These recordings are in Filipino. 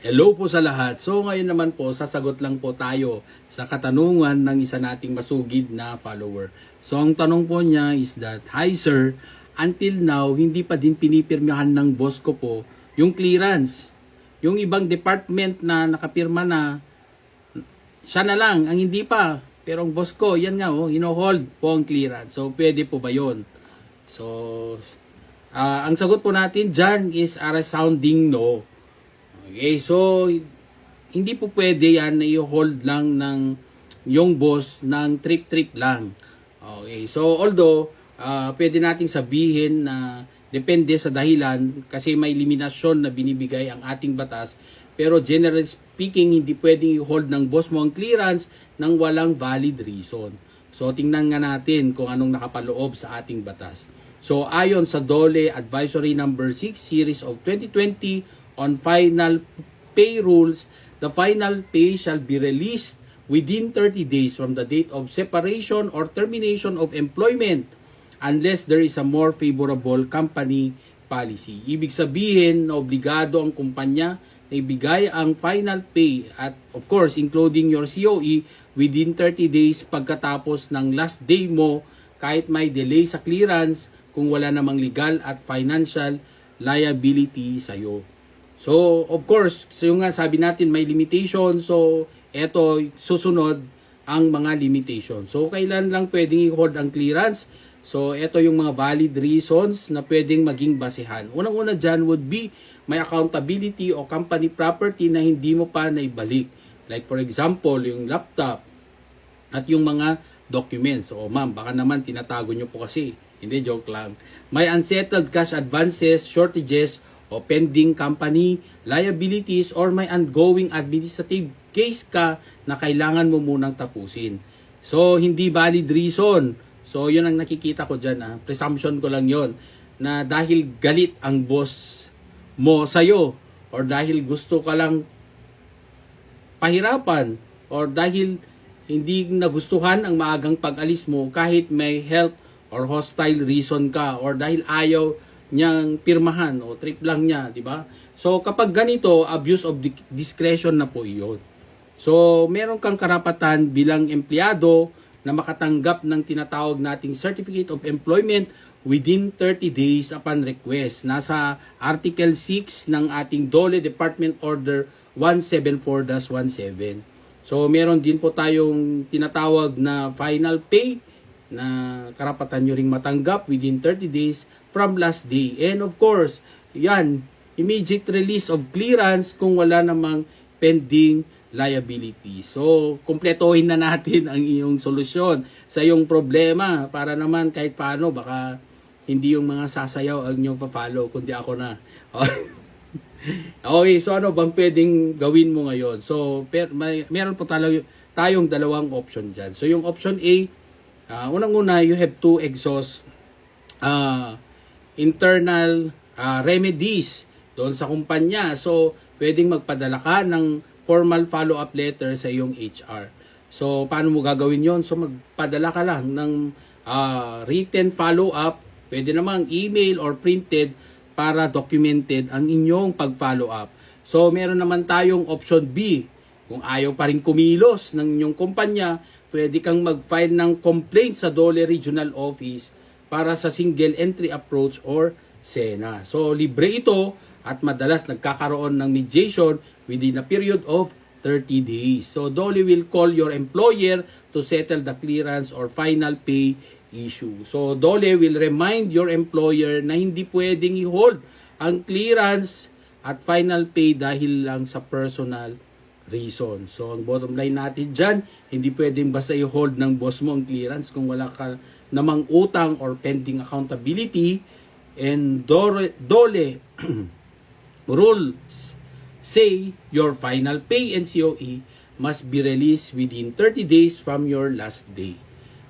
Hello po sa lahat. So ngayon naman po, sasagot lang po tayo sa katanungan ng isa nating masugid na follower. So ang tanong po niya is that, "Hi sir, until now, hindi pa din pinipirmahan ng boss ko po yung clearance. Yung ibang department na nakapirma na, siya na lang ang hindi pa. Pero ang boss ko, yan nga hino-hold po ang clearance. So pwede po ba yun?" So, ang sagot po natin dyan is a resounding no. Okay, so hindi po pwede yan na i-hold lang ng yung boss ng trick-trick lang. Okay, so although pwede nating sabihin na depende sa dahilan kasi may liminasyon na binibigay ang ating batas, pero generally speaking, hindi pwedeng i-hold ng boss mo ang clearance ng walang valid reason. So tingnan nga natin kung anong nakapaloob sa ating batas. So ayon sa DOLE Advisory Number 6 Series of 2020 on final pay rules, the final pay shall be released within 30 days from the date of separation or termination of employment unless there is a more favorable company policy. Ibig sabihin na obligado ang kumpanya na ibigay ang final pay at of course including your COE within 30 days pagkatapos ng last day mo kahit may delay sa clearance kung wala namang legal at financial liability sa'yo. So, of course, so yung nga sabi natin may limitation. So, eto susunod ang mga limitation. So, kailan lang pwedeng i-hold ang clearance? So, eto yung mga valid reasons na pwedeng maging basehan. Unang-una dyan would be may accountability o company property na hindi mo pa naibalik. Like for example, yung laptop at yung mga documents. So, ma'am, baka naman tinatago nyo po kasi. Hindi, joke lang. May unsettled cash advances, shortages, o pending company liabilities or may ongoing administrative case ka na kailangan mo munang tapusin. So, hindi valid reason. So, yun ang nakikita ko dyan. Presumption ko lang yon na dahil galit ang boss mo sa'yo or dahil gusto ka lang pahirapan or dahil hindi nagustuhan ang maagang pag-alis mo kahit may health or hostile reason ka or dahil ayaw niyang pirmahan o trip lang niya, di ba? So kapag ganito, abuse of discretion na po iyon. So meron kang karapatan bilang empleyado na makatanggap ng tinatawag nating Certificate of Employment within 30 days upon request. Nasa Article 6 ng ating DOLE Department Order 174-17. So meron din po tayong tinatawag na final pay na karapatan nyo ring matanggap within 30 days from last day. And of course, yan, immediate release of clearance kung wala namang pending liability. So, kumpletuhin na natin ang iyong solusyon sa iyong problema para naman kahit paano, baka hindi yung mga sasayaw ang inyong pa-follow, kundi ako na. Okay, so ano bang pwedeng gawin mo ngayon? So, meron po tayong dalawang option dyan. So, yung option A, unang-una, you have to exhaust internal remedies doon sa kumpanya. So, pwedeng magpadala ka ng formal follow-up letter sa iyong HR. So, paano mo gagawin yon? So, magpadala ka lang ng written follow-up. Pwede namang email or printed para documented ang inyong pag-follow up. So, meron naman tayong option B. Kung ayaw pa rin kumilos ng inyong kumpanya, pwede kang mag-file ng complaint sa DOLE Regional Office para sa single entry approach or SENA. So, libre ito at madalas nagkakaroon ng mediation within a period of 30 days. So, DOLE will call your employer to settle the clearance or final pay issue. So, DOLE will remind your employer na hindi pwedeng i-hold ang clearance at final pay dahil lang sa personal reason. So, ang bottom line natin dyan, hindi pwedeng basta i-hold ng boss mo ang clearance kung wala ka namang utang or pending accountability. And DOLE rules say your final pay and COE must be released within 30 days from your last day.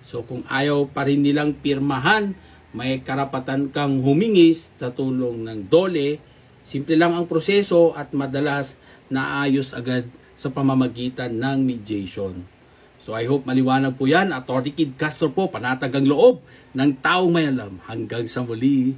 So kung ayaw pa rin nilang pirmahan, may karapatan kang humingi sa tulong ng DOLE. Simple lang ang proseso at madalas naayos agad sa pamamagitan ng mediation. So I hope maliwanag po yan. Attorney Kid Castro po, panatag ang loob ng taong may alam. Hanggang sa muli.